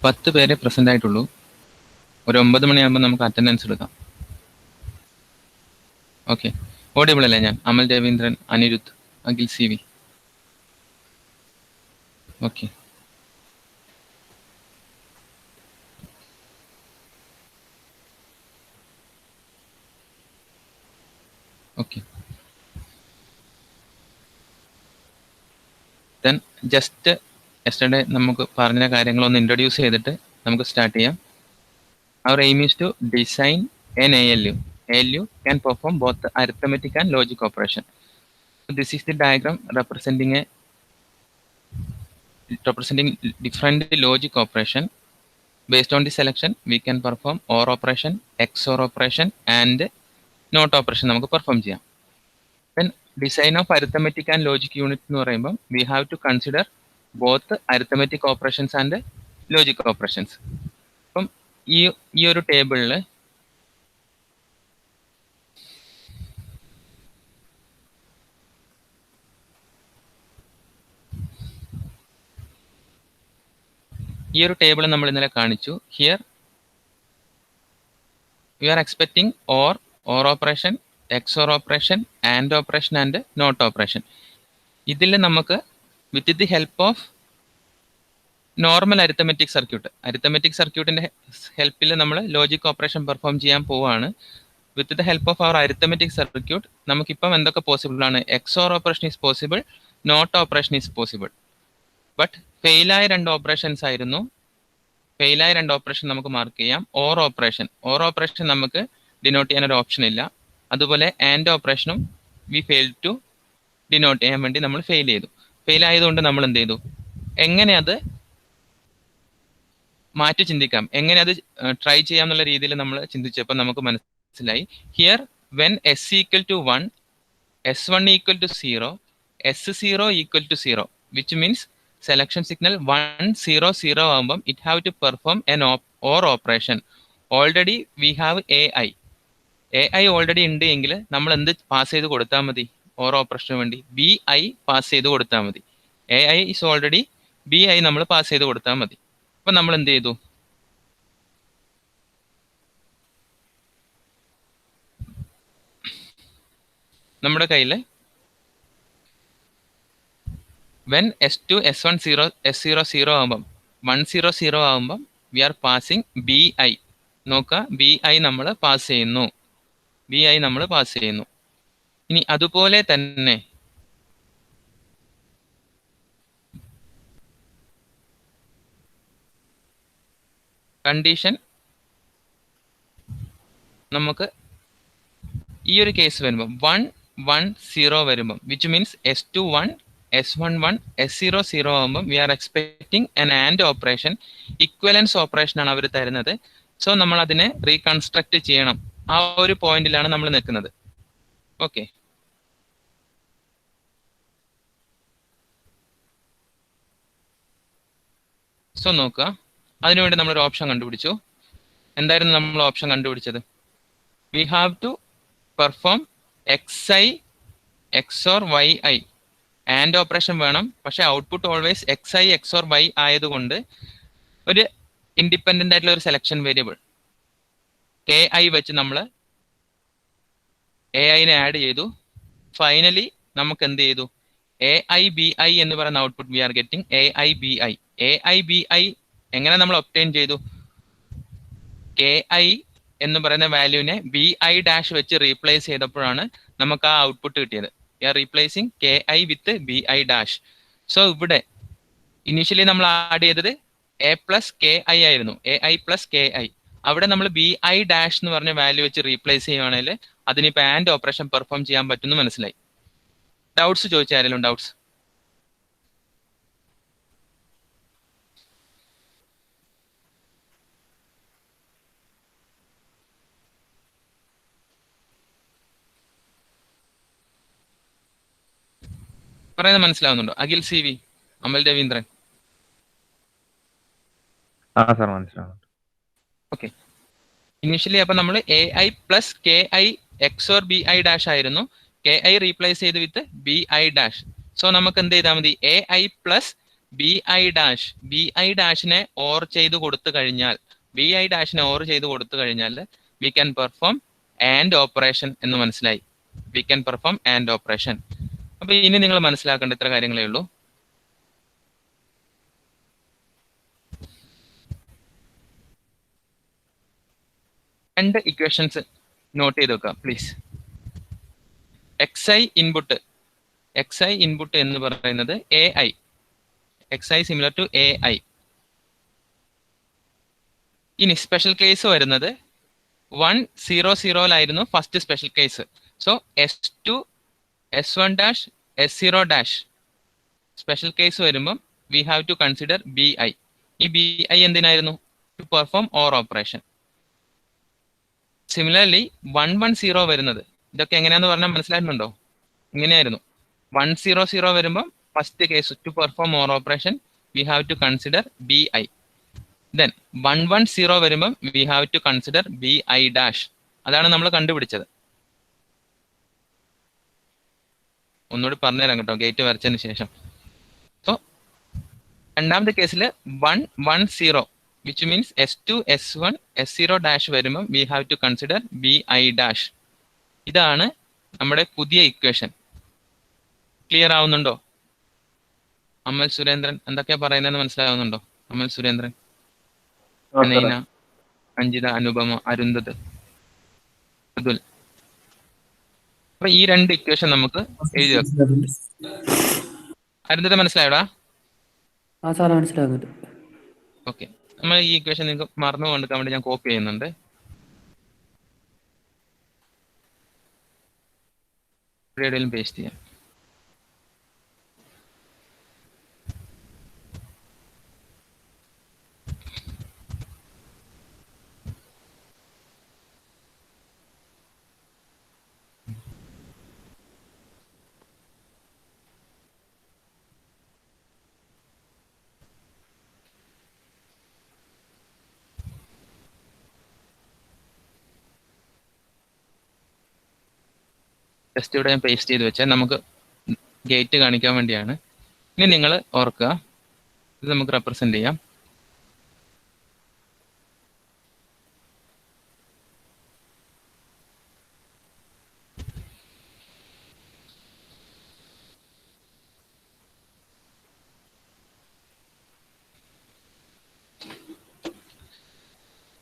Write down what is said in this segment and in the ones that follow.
10 പേരെ പ്രസന്റ് ആയിട്ടുള്ളൂ. ഒരു 9 മണിയാകുമ്പോൾ നമുക്ക് അറ്റൻഡൻസ് എടുക്കാം. ഓക്കെ, ഓഡിയബിൾ അല്ലേ? ഞാൻ Amal Raveendran, Aniruddh, Akhil C V. Okay, okay. Then just yesterday നമുക്ക് പറഞ്ഞ കാര്യങ്ങളൊന്ന് ഇൻട്രൊഡ്യൂസ് ചെയ്തിട്ട് നമുക്ക് സ്റ്റാർട്ട് ചെയ്യാം. Our aim is to design an ALU. ALU can perform both arithmetic and logic operation. This is the diagram representing different logic operation. Based on the selection, we can perform OR operation, XOR operation, and NOT operation. നമുക്ക് perform ചെയ്യാം. Then design of arithmetic and logic unit എന്ന് പറയുമ്പോൾ we have to consider both arithmetic operations and logic operations. അപ്പം ഈ ഒരു ടേബിളിൽ ഈ ഒരു ടേബിൾ നമ്മൾ ഇന്നലെ കാണിച്ചു. Here we are expecting OR operation, XOR operation, AND operation and NOT operation. ഇതിൽ നമുക്ക് with the help of normal arithmetic സർക്യൂട്ടിന്റെ ഹെൽപ്പിൽ നമ്മൾ ലോജിക് ഓപ്പറേഷൻ പെർഫോം ചെയ്യാൻ പോവുകയാണ്. With the help of our arithmetic circuit നമുക്കിപ്പം എന്തൊക്കെ പോസിബിൾ ആണ്? XOR operation is possible, not operation is possible. But ഫെയിലായ രണ്ട് ഓപ്പറേഷൻസ് ആയിരുന്നു. ഫെയിലായ രണ്ട് ഓപ്പറേഷൻ നമുക്ക് മാർക്ക് ചെയ്യാം. ഓർ ഓപ്പറേഷൻ നമുക്ക് ഡിനോട്ട് ചെയ്യാൻ ഒരു ഓപ്ഷൻ ഇല്ല. അതുപോലെ ആൻഡ് ഓപ്പറേഷനും വി ഫെയിൽ ടു ഡിനോട്ട് ചെയ്യാൻ വേണ്ടി നമ്മൾ ഫെയിൽ ചെയ്തു. ഫെയിൽ ആയതുകൊണ്ട് നമ്മൾ എന്ത് ചെയ്തു? എങ്ങനെ അത് മാറ്റി ചിന്തിക്കാം, എങ്ങനെ അത് ട്രൈ ചെയ്യാം എന്നുള്ള രീതിയിൽ നമ്മൾ ചിന്തിച്ചപ്പോൾ നമുക്ക് മനസ്സിലായി here when S equal to 1, S1 equal to 0, S0 equal to 0, which means selection signal 1 0 0 ആകുമ്പം it have to perform an OR operation. Already we have AI already ഉണ്ട് എങ്കിൽ നമ്മൾ എന്ത് പാസ് ചെയ്ത് കൊടുത്താൽ മതി? ഓർ ഓപ്പറേഷന് വേണ്ടി BI പാസ് ചെയ്ത് കൊടുത്താൽ മതി. AI ഇസ് ഓൾറെഡി BI നമ്മൾ പാസ് ചെയ്ത് കൊടുത്താൽ മതി. അപ്പൊ നമ്മൾ എന്ത് ചെയ്തു? നമ്മുടെ കയ്യിൽ വെൻ S2 S1 0 S0 0 ആകുമ്പം 1 0 0 ആകുമ്പം വി ആർ പാസിങ് BI. നോക്കുക, BI നമ്മൾ പാസ് ചെയ്യുന്നു. ഇനി അതുപോലെ തന്നെ കണ്ടീഷൻ നമുക്ക് ഈ ഒരു കേസ് വരുമ്പം 1 1 0 വരുമ്പം which means S2 1 S1 1 S0 0 ആകുമ്പം we are expecting an AND operation. Equivalence operation ആണ് അവർ തരുന്നത്. സോ നമ്മൾ അതിനെ റീകൺസ്ട്രക്ട് ചെയ്യണം. ആ ഒരു പോയിന്റിലാണ് നമ്മൾ നിൽക്കുന്നത്. ഓക്കെ, സോ നോക്കുക, അതിനുവേണ്ടി നമ്മളൊരു ഓപ്ഷൻ കണ്ടുപിടിച്ചു. എന്തായിരുന്നു നമ്മൾ ഓപ്ഷൻ കണ്ടുപിടിച്ചത്? We have to perform XI XOR YI. AND operation വേണം, പക്ഷെ output always XI XOR Y ആയതുകൊണ്ട് ഒരു ഇൻഡിപെൻഡന്റ് ആയിട്ടുള്ള ഒരു സെലക്ഷൻ വേരിയബിൾ KI വെച്ച് നമ്മൾ AI-നെ ആഡ് ചെയ്തു. ഫൈനലി നമുക്ക് എന്ത് ചെയ്തു? AIBI എന്ന് പറയുന്ന output we are getting. AIBI എങ്ങനെ നമ്മൾ ഒബ്റ്റെയിൻ ചെയ്തു? KI എന്ന് പറയുന്ന വാല്യൂവിനെ BI' വെച്ച് റീപ്ലേസ് ചെയ്തപ്പോഴാണ് നമുക്ക് ആ ഔട്ട്പുട്ട് കിട്ടിയത്. വി ആർ റീപ്ലേസിങ് KI വിത്ത് BI'. സോ ഇവിടെ ഇനീഷ്യലി നമ്മൾ ആഡ് ചെയ്തത് A+KI ആയിരുന്നു, AI+KI. അവിടെ നമ്മൾ BI' എന്ന് പറഞ്ഞ വാല്യൂ വെച്ച് റീപ്ലേസ് ചെയ്യുവാണെങ്കിൽ അതിനിപ്പോൾ ആൻഡ് ഓപ്പറേഷൻ പെർഫോം ചെയ്യാൻ പറ്റുമെന്ന് മനസ്സിലായി. ഡൗട്ട്സ് ചോദിച്ചാൽ ആരെങ്കിലും ഡൗട്ട്സ്? പറയുന്നത് മനസ്സിലാവുന്നുണ്ടോ? Akhil C V, Amal Raveendran. Sir മനസ്സിലാവുന്നുണ്ട്. ഓക്കെ, ഇനിഷ്യലി അപ്പൊ നമ്മൾ AI+KI XOR BI' ആയിരുന്നു. KI റീപ്ലേസ് ചെയ്ത് വിത്ത് BI'. സോ നമുക്ക് എന്ത് ചെയ്താൽ മതി? AI+ B I dash, B I ഡാഷിനെ ഓർ ചെയ്ത് കൊടുത്തു കഴിഞ്ഞാൽ, ബി ഐ ഡാഷിനെ ഓർ ചെയ്ത് കൊടുത്തു കഴിഞ്ഞാൽ we can perform AND operation എന്ന് മനസ്സിലായി. We can perform AND operation. അപ്പൊ ഇനി നിങ്ങൾ മനസ്സിലാക്കേണ്ട ഇത്ര കാര്യങ്ങളേ ഉള്ളൂ. രണ്ട് ഇക്വേഷൻസ് നോട്ട് ചെയ്ത് വെക്കുക please. X I input, X I input എന്ന് പറയുന്നത് A I, X I similar to A I. ഇനി സ്പെഷ്യൽ കേസ് വരുന്നത് 100 first special case. So S2 S1 dash S0 dash special case വരുമ്പം we have to consider B I. ഈ B I എന്തിനായിരുന്നു? To perform or operation. Similarly 110 വരുന്നത്, ഇതൊക്കെ എങ്ങനെയാന്ന് പറഞ്ഞാൽ മനസ്സിലായിരുന്നുണ്ടോ? ഇങ്ങനെയായിരുന്നു. 100 വരുമ്പം first case to perform or operation we have to consider B I. Then 110 വരുമ്പം we have to consider B I dash. അതാണ് നമ്മൾ കണ്ടുപിടിച്ചത്. ഒന്നുകൂടി പറഞ്ഞുതരാം കേട്ടോ, ഗേറ്റ് വരച്ചതിന് ശേഷം. സോ രണ്ടാമത്തെ കേസിൽ 110 which means S2 S1 S0 dash വരുമ്പം we have to consider B I dash. ഇതാണ് നമ്മുടെ പുതിയ ഇക്വേഷൻ. ക്ലിയർ ആവുന്നുണ്ടോ? അമൽ സുരേന്ദ്രൻ എന്തൊക്കെയാ പറയുന്നതെന്ന് മനസ്സിലാവുന്നുണ്ടോ? അമൽ സുരേന്ദ്രൻ, അനൈന, അഞ്ജിത, അനുപമ, അരുന്ധത്, അതുൽ. അപ്പൊ ഈ രണ്ട് ഇക്വേഷൻ നമുക്ക് എഴുതി വെക്കാം. അരുന്ധത മനസ്സിലായോടാ? മനസ്സിലാകുന്നുണ്ട്. ഓക്കെ, നമ്മൾ ഈ ഇക്വേഷൻ നിങ്ങൾക്ക് മറന്നു കൊണ്ടിരിക്കാൻ വേണ്ടി ഞാൻ കോപ്പി ചെയ്യുന്നുണ്ട്. എവിടെയെങ്കിലും പേസ്റ്റ് ചെയ്യാം. ജസ്റ്റ് ഇവിടെ ഞാൻ പേസ്റ്റ് ചെയ്ത് വെച്ചാൽ നമുക്ക് ഗേറ്റ് കാണിക്കാൻ വേണ്ടിയാണ്. ഇനി നിങ്ങൾ ഓർക്കുക, ഇത് നമുക്ക് റെപ്രസെന്റ് ചെയ്യാം.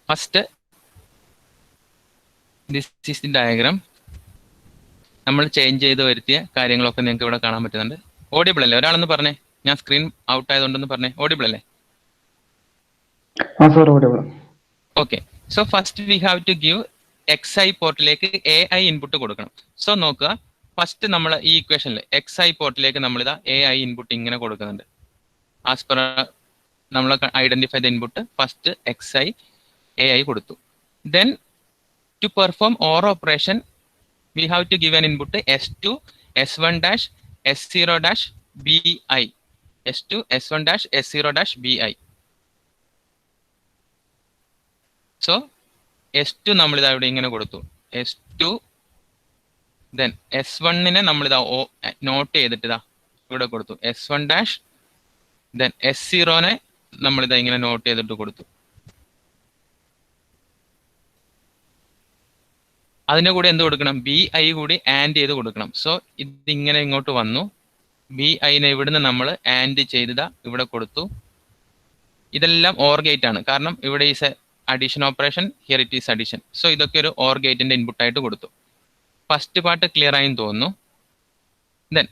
First this is the diagram. നമ്മൾ ചേഞ്ച് ചെയ്ത് വരുത്തിയ കാര്യങ്ങളൊക്കെ നിങ്ങൾക്ക് ഇവിടെ കാണാൻ പറ്റുന്നുണ്ട്. ഓഡിബിൾ അല്ലേ? ഒരാളൊന്ന് പറഞ്ഞേ, ഞാൻ സ്ക്രീൻ ഔട്ട് ആയതുകൊണ്ടൊന്ന് പറഞ്ഞേ. ഓഡിബിൾ അല്ലേ? Okay. So first we have to give X I പോർട്ടിലേക്ക് എ ഐ ഇൻപുട്ട് കൊടുക്കണം. സോ നോക്കുക, ഫസ്റ്റ് നമ്മൾ ഈ ഇക്വേഷനിൽ എക്സ് ഐ പോർട്ടിലേക്ക് നമ്മളിതാ എ ഐ ഇൻപുട്ട് ഇങ്ങനെ കൊടുക്കുന്നുണ്ട്. ആസ് പെർ നമ്മൾ identify the input, first X I A I കൊടുത്തു. Then to perform or operation we have to give an input S2 S1 dash S0 dash BI. S2 S1 dash S0 dash BI. So S2 നമ്മൾ ഇതാ ഇവിടെ ഇങ്ങനെ കൊടുത്തു. S2 then S1-നെ നമ്മൾ ഇതാ not ചെയ്തിട്ട് ഇതാ ഇവിടെ കൊടുത്തു. S1 dash then S0-നെ നമ്മൾ ഇതാ ഇങ്ങനെ നോട്ട് ചെയ്തിട്ട് കൊടുത്തു. അതിന്റെ കൂടെ എന്ത് കൊടുക്കണം? ബി ഐ കൂടി ആൻഡ് ചെയ്ത് കൊടുക്കണം. സോ ഇതിങ്ങനെ ഇങ്ങോട്ട് വന്നു. ബി ഐനെ ഇവിടുന്ന് നമ്മൾ ആൻഡ് ചെയ്തതാ ഇവിടെ കൊടുത്തു. ഇതെല്ലാം ഓർ ഗേറ്റ് ആണ്, കാരണം ഇവിടെ is a addition operation, here it is addition. So ഇതൊക്കെ ഒരു ഓർ ഗേറ്റിന്റെ ഇൻപുട്ട് ആയിട്ട് കൊടുത്തു. ഫസ്റ്റ് പാർട്ട് ക്ലിയർ ആയി തോന്നുന്നു. ദെൻ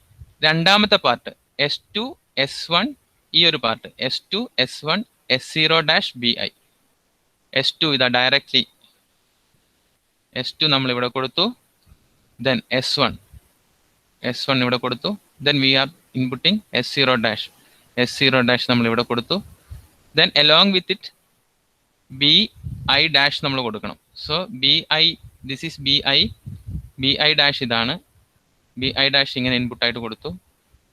രണ്ടാമത്തെ പാർട്ട് S2 S1, ഈ ഒരു part S2 S1 S0 dash B I. S2 ഇതാ ഡയറക്ട്ലി S2 നമ്മൾ ഇവിടെ കൊടുത്തു. ദെൻ S1 ഇവിടെ കൊടുത്തു. Then we are inputting S0 dash നമ്മൾ ഇവിടെ കൊടുത്തു. Then along with it B I dash നമ്മൾ കൊടുക്കണം. So B I, this is B I dash ഇതാണ്. ബി ഐ ഡാഷ് ഇങ്ങനെ ഇൻപുട്ടായിട്ട് കൊടുത്തു.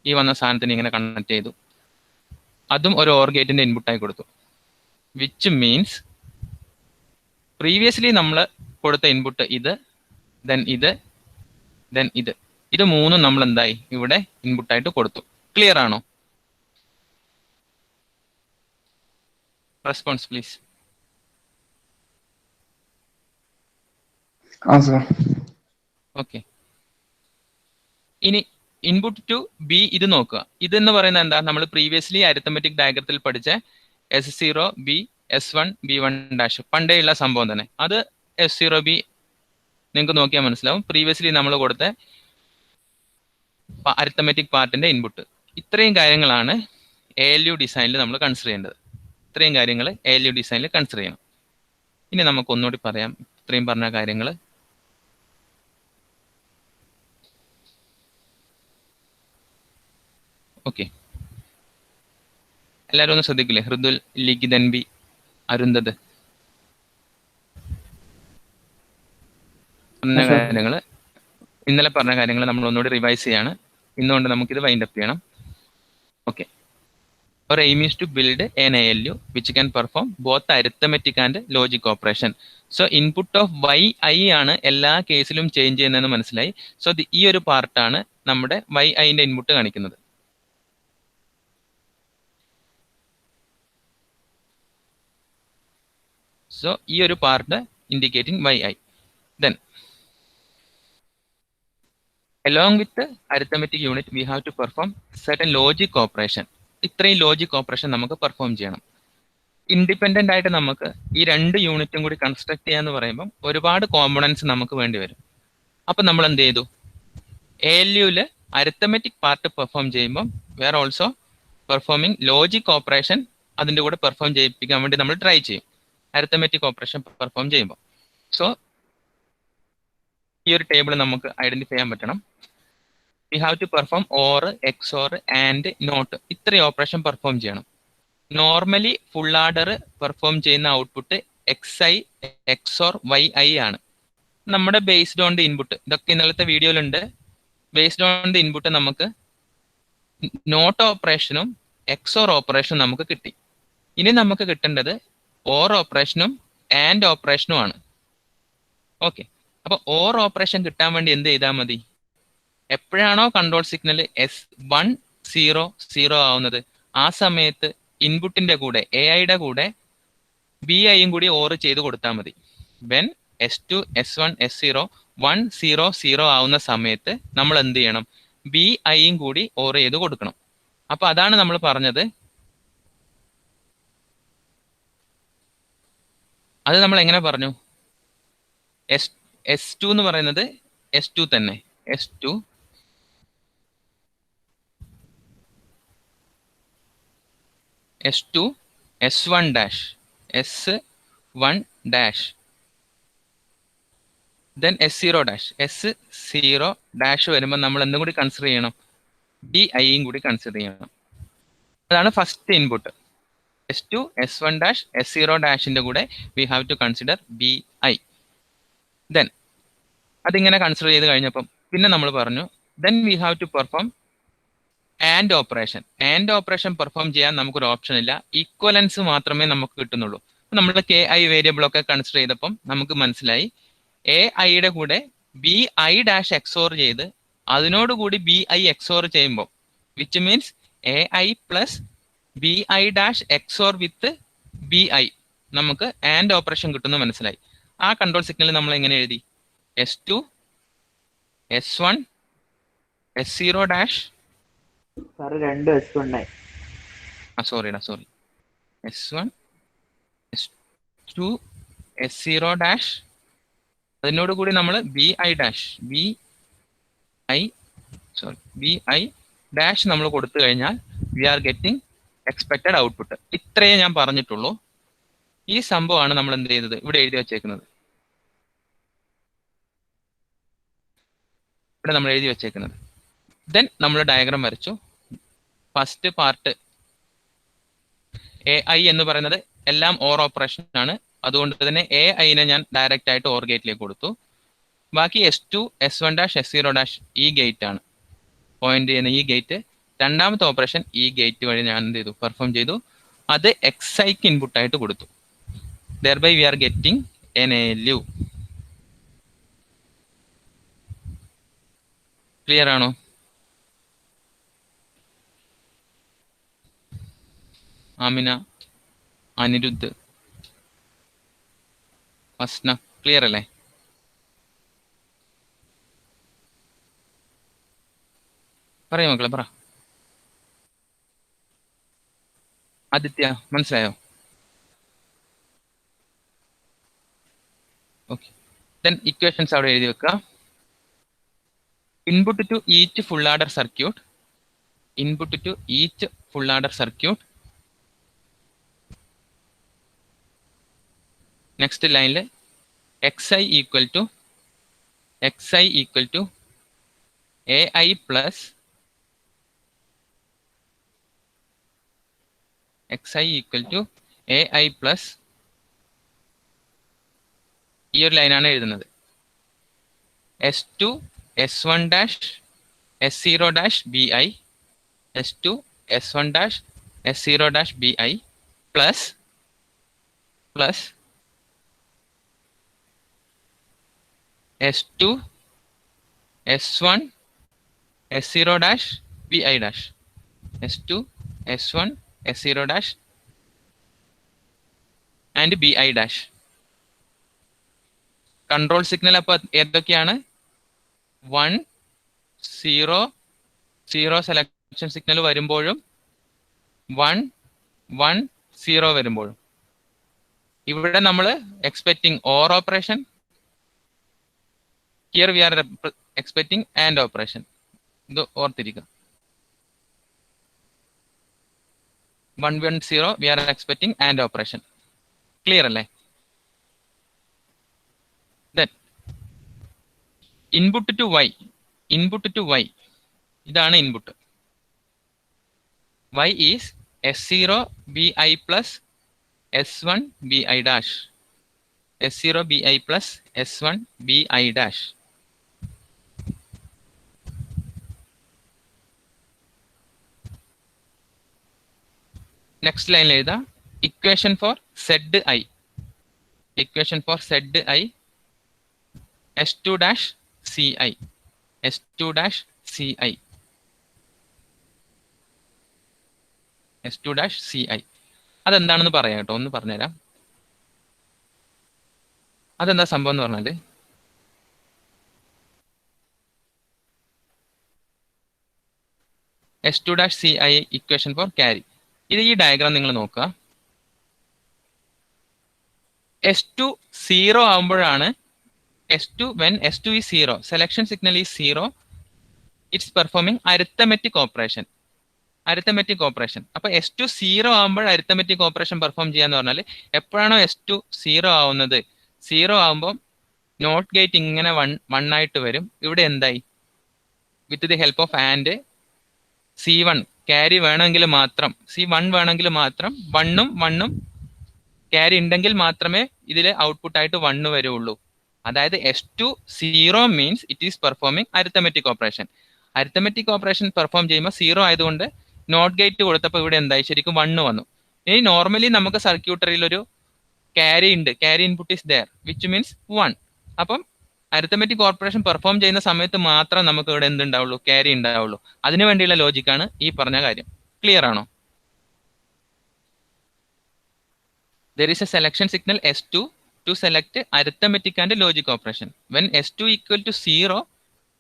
ഈ വന്ന സാധനത്തിന് ഇങ്ങനെ കണക്ട് ചെയ്തു. അതും ഒരു ഓർ ഗേറ്റിന്റെ ഇൻപുട്ടായി കൊടുത്തു. വിച്ച് മീൻസ് പ്രീവിയസ്ലി നമ്മൾ കൊടുത്ത ഇൻപുട്ട് ഇത്, ദെൻ ഇത് മൂന്നും നമ്മൾ എന്തായി ഇവിടെ ഇൻപുട്ടായിട്ട് കൊടുത്തു. ക്ലിയർ ആണോ? Response please. സർ. ഓക്കെ, ഇനി ഇൻപുട്ട് ടു ബി ഇത് നോക്കുക. ഇതെന്ന് പറയുന്നത് എന്താ? നമ്മൾ പ്രീവിയസ്ലി അരിത്തമെറ്റിക് ഡയഗ്രത്തിൽ പഠിച്ച S0 B S1 B1 dash പണ്ടേയുള്ള സംഭവം തന്നെ. അത് S0 B നിങ്ങൾക്ക് നോക്കിയാൽ മനസ്സിലാവും. പ്രീവിയസ്ലി നമ്മൾ കൊടുത്ത അരിത്തമെറ്റിക് പാർട്ടിന്റെ ഇൻപുട്ട്. ഇത്രയും കാര്യങ്ങളാണ് ALU ഡിസൈനിൽ നമ്മൾ കൺസിഡർ ചെയ്യേണ്ടത്. ഇത്രയും കാര്യങ്ങൾ ALU ഡിസൈനിൽ കൺസിഡർ ചെയ്യണം. ഇനി നമുക്ക് ഒന്നുകൂടി പറയാം ഇത്രയും പറഞ്ഞ കാര്യങ്ങൾ. ഓക്കെ, എല്ലാവരും ഒന്ന് ശ്രദ്ധിക്കില്ലേ? ഹൃദുൽ, ലിഖിതൻ ബി, അരുന്ധത് പറഞ്ഞ കാര്യങ്ങൾ, ഇന്നലെ പറഞ്ഞ കാര്യങ്ങൾ നമ്മൾ ഒന്നുകൂടി റിവൈസ് ചെയ്യാണ്. ഇന്നുകൊണ്ട് നമുക്കിത് വൈൻഡ് അപ്പ് ചെയ്യണം. Okay, our aim is to build an ALU which can perform both arithmetic and logic operation. So input of yi ആണ് എല്ലാ കേസിലും ചേഞ്ച് ചെയ്യുന്നതെന്ന് മനസ്സിലായി. സോ ഈ ഒരു പാർട്ടാണ് നമ്മുടെ yiന്റെ ഇൻപുട്ട് കാണിക്കുന്നത്. സോ ഈ ഒരു part indicating yi. Then along with the arithmetic unit we have to perform certain logic operation. ഇത്രയും ലോജിക് ഓപ്പറേഷൻ നമുക്ക് പെർഫോം ചെയ്യണം. ഇൻഡിപെൻഡന്റ് ആയിട്ട് നമുക്ക് ഈ രണ്ട് യൂണിറ്റും കൂടി കൺസ്ട്രക്ട് ചെയ്യാന്ന് പറയുമ്പോൾ ഒരുപാട് കോമ്പണൻസ് നമുക്ക് വേണ്ടി വരും. അപ്പൊ നമ്മൾ എന്ത് ചെയ്തു? ALUല് അരിത്തമെറ്റിക് പാർട്ട് പെർഫോം ചെയ്യുമ്പോൾ we're also performing logic operation അതിന്റെ കൂടെ പെർഫോം ചെയ്യിപ്പിക്കാൻ വേണ്ടി നമ്മൾ ട്രൈ ചെയ്യും അരിത്തമെറ്റിക് ഓപ്പറേഷൻ പെർഫോം ചെയ്യുമ്പോൾ. സോ ഈ ഒരു ടേബിൾ നമുക്ക് ഐഡന്റിഫൈ ചെയ്യാൻ പറ്റണം. We have to perform OR, XOR AND NOT. ഇത്രയും ഓപ്പറേഷൻ പെർഫോം ചെയ്യണം. നോർമലി ഫുൾ ആർഡർ പെർഫോം ചെയ്യുന്ന ഔട്ട്പുട്ട് XI XOR YI ആണ്. നമ്മുടെ ബേസ്ഡ് ഓൺ ദി ഇൻപുട്ട്, ഇതൊക്കെ ഇന്നലത്തെ വീഡിയോയിലുണ്ട്. ബേസ്ഡ് ഓൺ ദി ഇൻപുട്ട് നമുക്ക് നോട്ട് ഓപ്പറേഷനും XOR ഓപ്പറേഷനും നമുക്ക് കിട്ടി. ഇനി നമുക്ക് കിട്ടേണ്ടത് ഓർ ഓപ്പറേഷനും ആൻഡ് ഓപ്പറേഷനും ആണ്. ഓക്കെ, അപ്പൊ ഓർ ഓപ്പറേഷൻ കിട്ടാൻ വേണ്ടി എന്ത് ചെയ്താൽ മതി? എപ്പോഴാണോ കൺട്രോൾ സിഗ്നൽ S1 0 0 ആവുന്നത് ആ സമയത്ത് ഇൻപുട്ടിന്റെ കൂടെ AIയുടെ കൂടെ BIയും കൂടി ഓർ ചെയ്ത് കൊടുത്താൽ മതി. വെൻ S2 S1 S0 1 0 0 ആവുന്ന സമയത്ത് നമ്മൾ എന്ത് ചെയ്യണം? BIയും കൂടി ഓർ ചെയ്ത് കൊടുക്കണം. അപ്പൊ അതാണ് നമ്മൾ പറഞ്ഞത്. അത് നമ്മൾ എങ്ങനെ പറഞ്ഞു? S2 എന്ന് പറയുന്നത് S2 തന്നെ. S2 S2 S1 dash S1 dash then S0 dash S0 dash വരുമ്പോൾ നമ്മൾ എന്തും കൂടി കൺസിഡർ ചെയ്യണം? BIയും കൂടി കൺസിഡർ ചെയ്യണം. അതാണ് first input. S2 S1 dash S0 ഡാഷിന്റെ കൂടെ we have to consider BI. Then അതിങ്ങനെ കൺസിഡർ ചെയ്ത് കഴിഞ്ഞപ്പം പിന്നെ നമ്മൾ പറഞ്ഞു then we have to perform AND operation. AND operation perform ചെയ്യാൻ നമുക്കൊരു ഓപ്ഷൻ ഇല്ല, ഈക്വലൻസ് മാത്രമേ നമുക്ക് കിട്ടുന്നുള്ളൂ. നമ്മൾ KI വേരിയബിൾ ഒക്കെ കൺസിഡർ ചെയ്തപ്പം നമുക്ക് മനസ്സിലായി AIയുടെ കൂടെ BI ഡാഷ് XOR ചെയ്ത് അതിനോടുകൂടി BI XOR ചെയ്യുമ്പോൾ which means AI plus BI dash XOR with BI നമുക്ക് ആൻഡ് ഓപ്പറേഷൻ കിട്ടുന്നു മനസ്സിലായി. ആ കൺട്രോൾ സിഗ്നൽ നമ്മൾ എങ്ങനെ എഴുതി? S2 S1 S0 dash sorry S1 S2 S0 dash അതിനോട് കൂടി നമ്മൾ BI ഡാഷ് നമ്മൾ കൊടുത്തു കഴിഞ്ഞാൽ we are getting expected output. ഇത്രയേ ഞാൻ പറഞ്ഞിട്ടുള്ളൂ. ഈ സംഭവമാണ് നമ്മൾ എന്ത് ചെയ്തത് ഇവിടെ എഴുതി വെച്ചേക്കുന്നത്. ഇവിടെ നമ്മൾ എഴുതി വെച്ചേക്കുന്നത്. ദെൻ നമ്മൾ ഡയഗ്രാം വരച്ചു. ഫസ്റ്റ് പാർട്ട് AI എന്ന് പറയുന്നത് എല്ലാം ഓർ ഓപ്പറേഷൻ ആണ്. അതുകൊണ്ട് തന്നെ AIനെ ഞാൻ ഡയറക്റ്റ് ആയിട്ട് ഓർ ഗേറ്റിലേക്ക് കൊടുത്തു. ബാക്കി S2 S1 dash S0 dash ഈ ഗേറ്റ് ആണ്, പോയിന്റ് ചെയ്യുന്ന ഈ ഗേറ്റ്. രണ്ടാമത്തെ ഓപ്പറേഷൻ ഈ ഗേറ്റ് വഴി ഞാൻ എന്ത് ചെയ്തു? പെർഫോം ചെയ്തു. അത് XIക്ക് ഇൻപുട്ട് ആയിട്ട് കൊടുത്തു. thereby we are getting an ALU. Clear ആണോ? ആമിന, അനിരുദ്ധ്, ഫസ്ന. ക്ലിയർ അല്ലേ? പറയൂ മക്കളെ, പറ. ആദിത്യ, മനസ്സിലായോ? ഓക്കെ. ദെൻ ഇക്വേഷൻസ് അവിടെ എഴുതി വെക്കുക. Input to each full adder circuit, input to each full adder circuit. Next ലൈനിൽ xi equal to ai plus ഈ ഒരു ലൈനാണ് എഴുതുന്നത്. S2 S1 dash S0 dash bi, S2 S1 dash S0 dash bi plus S2 S1 S0 dash bi dash, S2 S1 S0 dash and bi dash. Control signal അപ്പോൾ ഏതൊക്കെയാണ്? 1 0 0 selection signal വരുമ്പോഴും 1 1 0 വരുമ്പോഴും. ഇവിടെ നമ്മൾ expecting OR operation, here we are expecting AND operation. ഇത് ഓർത്തിരിക്കുക. 1 1 0 we are expecting AND operation. Clear അല്ലേ? Then input to y, ഇതാണ് input. y is S0 bi plus S1 bi dash, S0 bi plus S1 bi dash. Next ലൈനിൽ എഴുതാം equation for Zi, S2 dash ci, S2 dash ci. അതെന്താണെന്ന് പറയാം കേട്ടോ, ഒന്ന് പറഞ്ഞുതരാം. അതെന്താ സംഭവം എന്ന് പറഞ്ഞാൽ, S2 dash ci equation for carry. ഇത് ഈ ഡയഗ്രാം നിങ്ങൾ നോക്കുക. S2 0 ആകുമ്പോഴാണ്, when S2 is 0, selection signal is 0, it's performing arithmetic operation. അപ്പൊ S2 0 ആകുമ്പോൾ അരിത്തമെറ്റിക് ഓപ്പറേഷൻ പെർഫോം ചെയ്യാന്ന് പറഞ്ഞാൽ എപ്പോഴാണോ S2 0 ആവുന്നത്, 0 ആകുമ്പോൾ നോട്ട് ഗേറ്റ് ഇങ്ങനെ 1 ആയിട്ട് വരും. ഇവിടെ എന്തായി? വിത്ത് the help of and C1 carry വേണമെങ്കിൽ മാത്രം, C1 വേണമെങ്കിൽ മാത്രം 1 ഉം ക്യാരി ഉണ്ടെങ്കിൽ മാത്രമേ ഇതിൽ ഔട്ട്പുട്ട് ആയിട്ട് 1 വരുള്ളൂ. അതായത് S2 0 means it is performing arithmetic operation. Arithmetic operation perform ചെയ്യുമ്പോൾ 0 ആയതുകൊണ്ട് നോട്ട് ഗേറ്റ് കൊടുത്തപ്പോൾ ഇവിടെ എന്തായി? ശരിക്കും 1 വന്നു. ഇനി നോർമലി നമുക്ക് സർക്യൂട്ടറിയിൽ ഒരു ക്യാരി ഉണ്ട്, carry input is there which means 1. അപ്പം അരിത്തമെറ്റിക് ഓപ്പറേഷൻ പെർഫോം ചെയ്യുന്ന സമയത്ത് മാത്രം നമുക്ക് ഇവിടെ എന്തുണ്ടാവുള്ളൂ? ക്യാരി ഉണ്ടാവുള്ളൂ. അതിനു വേണ്ടിയുള്ള ലോജിക്കാണ് ഈ പറഞ്ഞ കാര്യം. ക്ലിയർ ആണോ? There is a selection signal S2 to select arithmetic and logic operation. When S2 equal to 0,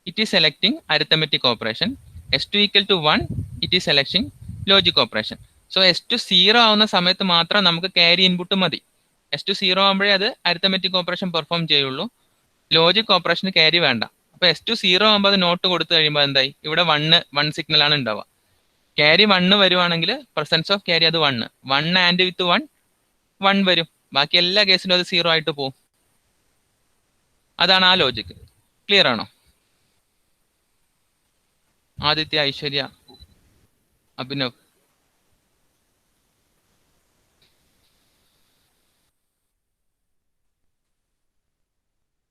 it is selecting arithmetic operation. S2 equal to 1, it is selecting logic operation. So S2 0 ആവുന്ന സമയത്ത് മാത്രം നമുക്ക് carry input മതി. S2 0 ആകുമ്പോഴേ അത് arithmetic operation perform ചെയ്യുള്ളൂ. Logic ഓപ്പറേഷന് carry വേണ്ട. അപ്പൊ S2 0 ആകുമ്പോൾ അത് നോട്ട് കൊടുത്തു കഴിയുമ്പോൾ എന്തായി? ഇവിടെ 1 സിഗ്നൽ ആണ് ഉണ്ടാവുക. ക്യാരി 1 വരുവാണെങ്കിൽ പ്രസൻസ് ഓഫ് ക്യാരി അത് 1 ആൻഡ് വിത്ത് 1 വരും. ബാക്കി എല്ലാ കേസിലും അത് 0 ആയിട്ട് പോകും. അതാണ് ആ ലോജിക്ക്. ക്ലിയർ ആണോ? ആദിത്യ, ഐശ്വര്യ, അഭിനവ്.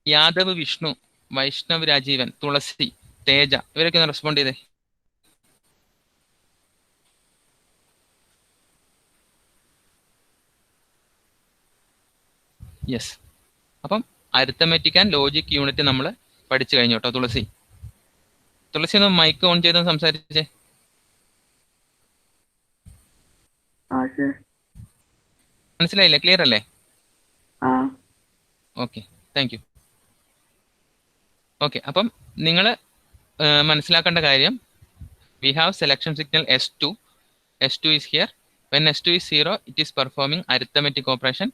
യാദവ്, വിഷ്ണു, വൈഷ്ണവ്, രാജീവൻ, തുളസി, തേജ, ഇവരൊക്കെ ഒന്ന് റെസ്പോണ്ട് ചെയ്തേ. യെസ്. അപ്പം അരിത്തമെറ്റിക് ആൻഡ് ലോജിക് യൂണിറ്റ് നമ്മൾ പഠിച്ചു കഴിഞ്ഞു കേട്ടോ. തുളസി ഒന്ന് മൈക്ക് ഓൺ ചെയ്ത് സംസാരിച്ചേ. മനസ്സിലായില്ലേ? ക്ലിയർ അല്ലേ? ആ ഓക്കെ, താങ്ക് യു. ഓക്കെ, അപ്പം നിങ്ങൾ മനസ്സിലാക്കേണ്ട കാര്യം, we have selection signal S2. S2 is here. When S2 is 0, it is performing arithmetic operation.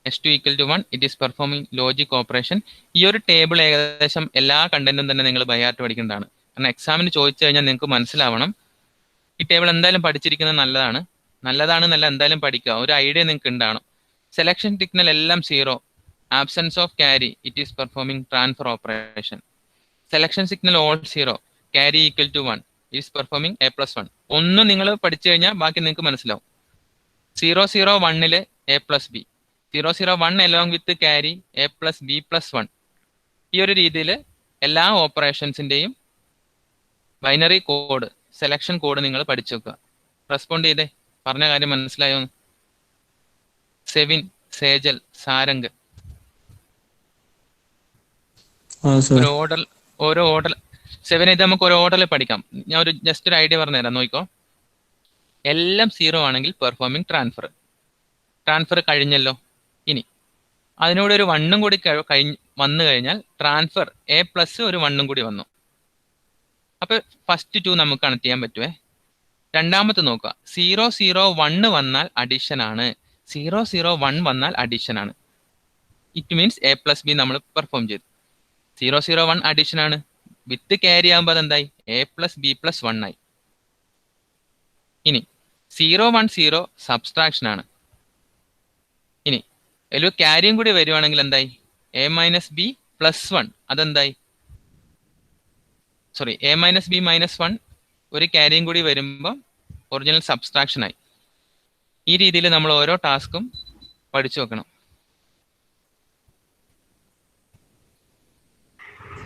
S2 equal to 1, it is performing logic operation. ഈ ഒരു ടേബിൾ ഏകദേശം എല്ലാ കണ്ടന്റും തന്നെ നിങ്ങൾ ബൈഹാർട്ട് പഠിക്കേണ്ടതാണ്. കാരണം എക്സാമിന് ചോദിച്ചു കഴിഞ്ഞാൽ നിങ്ങൾക്ക് മനസ്സിലാവണം. ഈ ടേബിൾ എന്തായാലും പഠിച്ചിരിക്കുന്നത് നല്ലതാണ്. നല്ലതാണെന്നല്ല, എന്തായാലും പഠിക്കുക, ഒരു ഐഡിയ നിങ്ങൾക്ക് ഉണ്ടാവണം. സെലക്ഷൻ സിഗ്നൽ എല്ലാം 0. Absence of carry, it is performing transfer operation. Selection signal all 0, carry equal to 1, is performing A+1. ഒന്നും നിങ്ങൾ പഠിച്ചു കഴിഞ്ഞാൽ ബാക്കി നിങ്ങൾക്ക് മനസ്സിലാവും. 001 A+B, 001 along with carry A+B+1. ഈ ഒരു രീതിയിൽ എല്ലാ ഓപ്പറേഷൻസിന്റെയും ബൈനറി കോഡ്, സെലക്ഷൻ കോഡ് നിങ്ങൾ പഠിച്ചു വെക്കുക. റെസ്പോണ്ട് ചെയ്തേ, പറഞ്ഞ കാര്യം മനസ്സിലായോ? സെവിൻ, സേജൽ, സാരംഗ്. ഓരോ ഓർഡർ 7 ഇത് നമുക്ക് ഒരു ഓർഡറിൽ പഠിക്കാം. ഞാൻ ഒരു ജസ്റ്റ് ഒരു ഐഡിയ പറഞ്ഞുതരാം, നോക്കിക്കോ. എല്ലാം 0 ആണെങ്കിൽ പെർഫോമിംഗ് ട്രാൻസ്ഫർ കഴിഞ്ഞല്ലോ. ഇനി അതിനോട് ഒരു 1 കൂടി വന്നു കഴിഞ്ഞാൽ ട്രാൻസ്ഫർ A+ ഒരു 1 കൂടി വന്നു. അപ്പൊ ഫസ്റ്റ് 2 നമുക്ക് കണക്ട് ചെയ്യാൻ പറ്റുമേ. രണ്ടാമത്തെ നോക്കുക, 001 വന്നാൽ അഡീഷൻ ആണ്. 001 വന്നാൽ അഡീഷൻ ആണ്. ഇറ്റ് മീൻസ് A+B നമ്മൾ പെർഫോം ചെയ്തു. 001 അഡീഷൻ ആണ്. വിത്ത് ക്യാരി ആകുമ്പോൾ അതെന്തായി? A+B+1 ആയി. ഇനി 010 സബ്സ്ട്രാക്ഷൻ ആണ്. ഇനി അതിൽ ക്യാരിയും കൂടി വരുവാണെങ്കിൽ എന്തായി? A-B+1. അതെന്തായി? സോറി, A-B-1 ഒരു ക്യാരിയും കൂടി വരുമ്പോൾ ഒറിജിനൽ സബ്സ്ട്രാക്ഷൻ ആയി. ഈ രീതിയിൽ നമ്മൾ ഓരോ ടാസ്കും പഠിച്ചു വെക്കണം.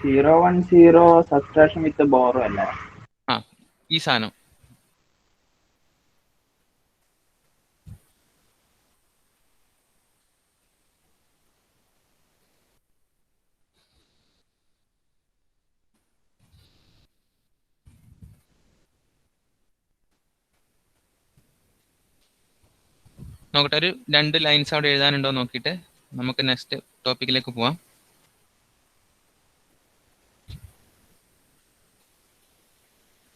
010 സബ്സ്ട്രാക്ഷൻ വിത്ത് ബോറോ അല്ലേ? ആ, ഈ സാധനം. നോക്കട്ടെ, ഒരു 2 ലൈൻസ് അവിടെ എഴുതാനുണ്ടോ നോക്കിയിട്ട് നമുക്ക് നെക്സ്റ്റ് ടോപ്പിക്കിലേക്ക് പോവാം.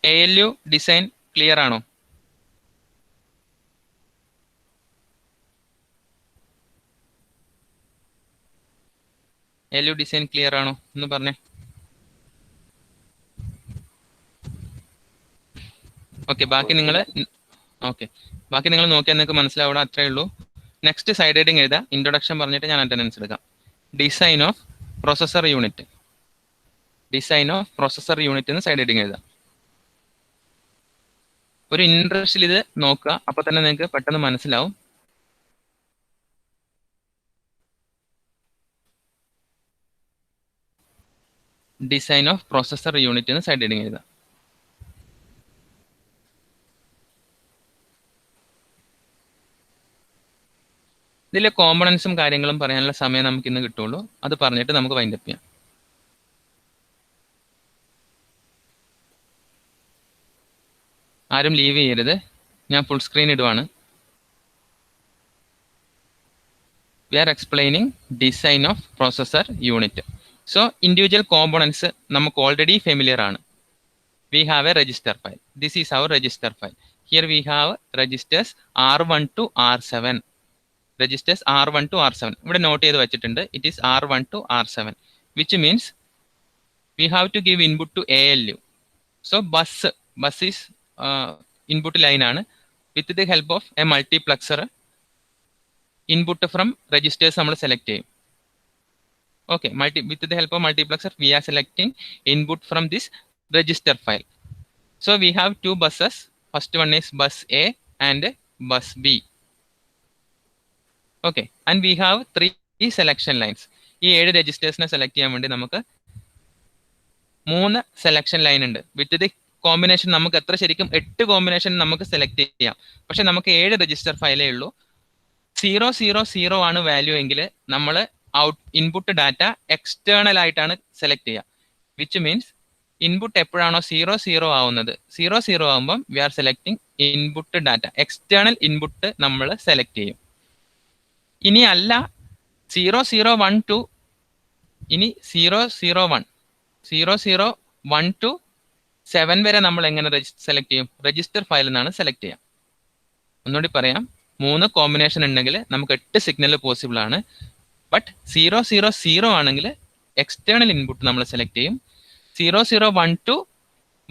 ALU ഡിസൈൻ ക്ലിയർ ആണോ? ALU ഡിസൈൻ ക്ലിയർ ആണോ എന്ന് പറഞ്ഞേ. ഓക്കെ, ബാക്കി നിങ്ങൾ നോക്കിയാൽ നിങ്ങൾക്ക് മനസ്സിലാവണം. അത്രേ ഉള്ളൂ. നെക്സ്റ്റ് സൈഡ് ഹെഡിങ് എഴുതാം. ഇൻട്രൊഡക്ഷൻ പറഞ്ഞിട്ട് ഞാൻ അറ്റൻഡൻസ് എടുക്കാം. ഡിസൈൻ ഓഫ് പ്രോസസർ യൂണിറ്റ് എന്ന് സൈഡ് ഹെഡിങ് എഴുതാം. ഒരു ഇൻട്രസ്റ്റിൽ ഇത് നോക്കുക, അപ്പൊ തന്നെ നിങ്ങൾക്ക് പെട്ടെന്ന് മനസ്സിലാവും. ഡിസൈൻ ഓഫ് പ്രോസസർ യൂണിറ്റ് എന്ന് സൈഡ് ഹെഡിങ് എഴുതാം. ഇതിലെ കോമ്പണൻസും കാര്യങ്ങളും പറയാനുള്ള സമയം നമുക്ക് ഇന്ന് കിട്ടുള്ളൂ. അത് പറഞ്ഞിട്ട് നമുക്ക് വൈൻഡപ്പ് ചെയ്യാം. ആരും ലീവ് ചെയ്യരുത്. ഞാൻ ഫുൾ സ്ക്രീൻ ഇടുവാണ്. We are explaining design of processor unit. So individual components നമുക്ക് ഓൾറെഡി ഫെമിലിയർ ആണ്. We have a register file. This is our register file. Here we have registers R1 to R7. Registers R1 to R7 ഇവിടെ note ചെയ്ത് വെച്ചിട്ടുണ്ട്. It is R1 to R7, which means we have to give input to ALU. So bus is input line ആണ്. With the help of A multiplexer input from registers നമ്മൾ select ചെയ്യും. Okay, with the help of multiplexer we are selecting input from this register file. So we have 2 buses. First one is bus A and bus B. Okay, and we have 3 selection lines. ഈ 7 രജിസ്റ്റേഴ്സിനെ select ചെയ്യാൻ വേണ്ടി നമുക്ക് 3 selection line ഉണ്ട്. With the combination നമുക്ക് എത്ര, ശരിക്കും 8 combination നമുക്ക് select ചെയ്യാം. പക്ഷെ നമുക്ക് 7 രജിസ്റ്റർ ഫയലേ ഉള്ളൂ. 000 ആണ് വാല്യൂ എങ്കിൽ നമ്മൾ ഇൻപുട്ട് ഡാറ്റ എക്സ്റ്റേണൽ ആയിട്ടാണ് സെലക്ട് ചെയ്യുക. വിച്ച് മീൻസ് ഇൻപുട്ട് എപ്പോഴാണോ 00 ആവുന്നത്, 00 ആകുമ്പം we are selecting input data, external input നമ്മൾ സെലക്ട് ചെയ്യും. ഇനി അല്ല 0012 ഇനി 001 to 7 വരെ നമ്മൾ എങ്ങനെ സെലക്ട് ചെയ്യും? രജിസ്റ്റർ ഫയൽ എന്നാണ് സെലക്ട് ചെയ്യാം. ഒന്നുകൂടി പറയാം, 3 കോമ്പിനേഷൻ ഉണ്ടെങ്കിൽ നമുക്ക് 8 സിഗ്നൽ പോസിബിൾ ആണ്. ബട്ട് 000 ആണെങ്കിൽ എക്സ്റ്റേണൽ ഇൻപുട്ട് നമ്മൾ സെലക്ട് ചെയ്യും. 001 to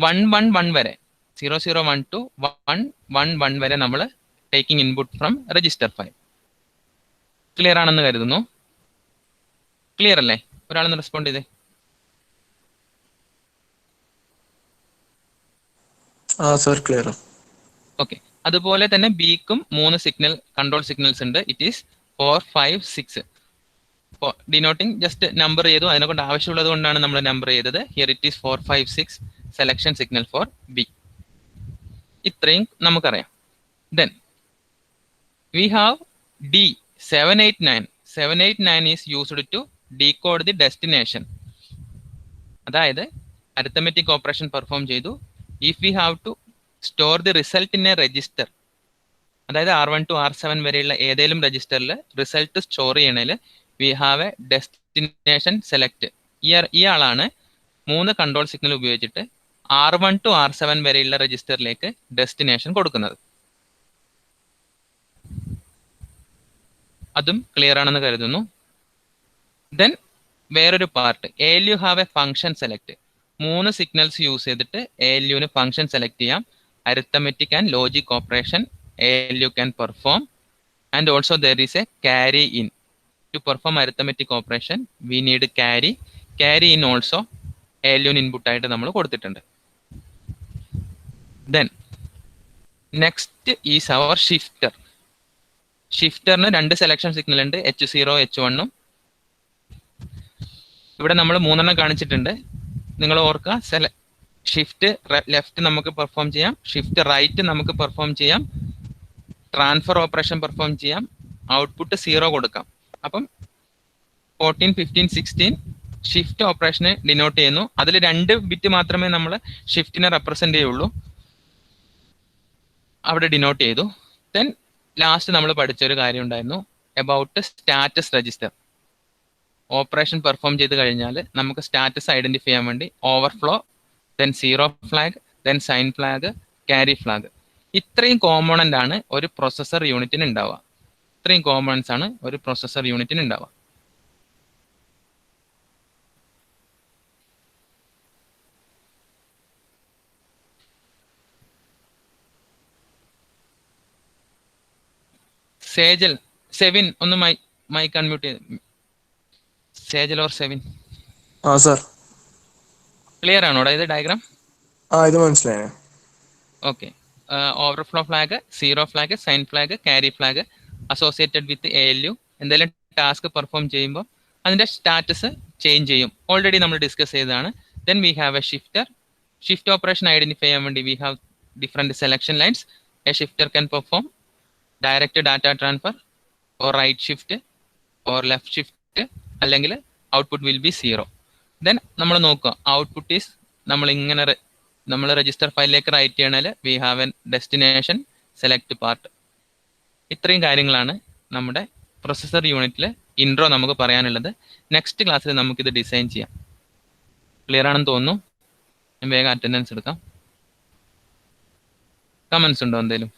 111 വരെ 001 to 111 വരെ നമ്മൾ taking input from register file. Clear ആണെന്ന് കരുതുന്നു. ക്ലിയർ അല്ലേ? ഒരാളൊന്ന് റെസ്പോണ്ട് ചെയ്തേ. Sir clear. ഓക്കെ. അതുപോലെ തന്നെ ബിക്കും 3 സിഗ്നൽ കൺട്രോൾ സിഗ്നൽസ് ഉണ്ട്. It is 4, 5, 6. Denoting just number ചെയ്തു, അതിനെ കൊണ്ട് ആവശ്യമുള്ളത് കൊണ്ടാണ് നമ്മൾ നമ്പർ ചെയ്തത്. Here it is 4, 5, 6 selection signal for B. ഇത്രയും നമുക്കറിയാം. Then we have D 789. 789 is used to decode the destination. അതായത് അരിത്തമെറ്റിക് ഓപ്പറേഷൻ പെർഫോം ചെയ്തു. If we have to store the result in a register, അതായത് R1 to R7 വരെയുള്ള ഏതെങ്കിലും രജിസ്റ്ററിൽ result store ചെയ്യണേൽ we have a destination select. ഈ ആളാണ് 3 control signal ഉപയോഗിച്ചിട്ട് R1 to R7 വരെയുള്ള രജിസ്റ്ററിലേക്ക് ഡെസ്റ്റിനേഷൻ കൊടുക്കുന്നത്. അതും ക്ലിയർ ആണെന്ന് കരുതുന്നു. ദെൻ വേറൊരു part, ALU have A function select. 3 signals use ചെയ്തിട്ട് ALUവിന് ഫംഗ്ഷൻ സെലക്ട് ചെയ്യാം. Arithmetic and logic operation ALU can perform, and also there is a carry in. To perform arithmetic operation we need carry in also ALU input ആയിട്ട് നമ്മൾ കൊടുത്തിട്ടുണ്ട്. Then next is our shifter. ഷിഫ്റ്ററിന് 2 selection signal ഉണ്ട്, H0 H1. ഇവിടെ നമ്മൾ 3 കാണിച്ചിട്ടുണ്ട്. നിങ്ങൾ ഓർക്കുക, shift left നമുക്ക് പെർഫോം ചെയ്യാം, ഷിഫ്റ്റ് റൈറ്റ് നമുക്ക് പെർഫോം ചെയ്യാം, ട്രാൻസ്ഫർ ഓപ്പറേഷൻ പെർഫോം ചെയ്യാം, ഔട്ട്പുട്ട് 0 കൊടുക്കാം. അപ്പം 14, 15, 16 ഷിഫ്റ്റ് ഓപ്പറേഷനെ ഡിനോട്ട് ചെയ്യുന്നു. അതിൽ 2 ബിറ്റ് മാത്രമേ നമ്മൾ ഷിഫ്റ്റിനെ റെപ്രസെന്റ് ചെയ്യുള്ളൂ, അവിടെ ഡിനോട്ട് ചെയ്തു. ദെൻ ലാസ്റ്റ് നമ്മൾ പഠിച്ചൊരു കാര്യം ഉണ്ടായിരുന്നു about status register. Operation perform ചെയ്ത് കഴിഞ്ഞാൽ നമുക്ക് സ്റ്റാറ്റസ് ഐഡന്റിഫൈ ചെയ്യാൻ വേണ്ടി overflow, then 0 flag, then sign flag, carry flag. ഇത്രയും കോമ്പോണന്റ് ആണ് ഒരു പ്രൊസസർ യൂണിറ്റിന് ഉണ്ടാവുക. ഇത്രയും കോമ്പോണൻസ് ആണ് ഒരു പ്രൊസസർ യൂണിറ്റിന് ഉണ്ടാവുക. സേജൽ, സെവിൻ ഒന്ന് മൈക്ക് അൺമ്യൂട്ട് ചെയ്ത്. സേജൽ ഓർ സെവിൻ, സർ ക്ലിയർ ആണോടാ ഇത് ഡയഗ്രാം? ഇത് മനസ്സിലായോ? Okay. Overflow flag, 0 flag, sign flag, carry flag associated with ALU. എന്തെങ്കിലും ടാസ്ക് പെർഫോം ചെയ്യുമ്പോൾ അതിന്റെ സ്റ്റാറ്റസ് ചേഞ്ച് ചെയ്യും. ഓൾറെഡി നമ്മൾ ഡിസ്കസ് ചെയ്തതാണ്. Then we have a shifter. Shift operation identify ചെയ്യാൻ വേണ്ടി we have different selection lines. A shifter can perform direct data transfer or right shift or left shift, അല്ലെങ്കിൽ output will B 0. Then നമ്മൾ നോക്കുക, output is നമ്മൾ register ഫയലിലേക്ക് write ചെയ്യണേൽ we have an destination select part. ഇത്രയും കാര്യങ്ങളാണ് നമ്മുടെ processor യൂണിറ്റിൽ ഇൻട്രോ നമുക്ക് പറയാനുള്ളത്. നെക്സ്റ്റ് ക്ലാസ്സിൽ നമുക്കിത് ഡിസൈൻ ചെയ്യാം. ക്ലിയർ ആണെന്ന് തോന്നുന്നു. വേഗം അറ്റൻഡൻസ് എടുക്കാം. കമൻസ് ഉണ്ടോ എന്തെങ്കിലും?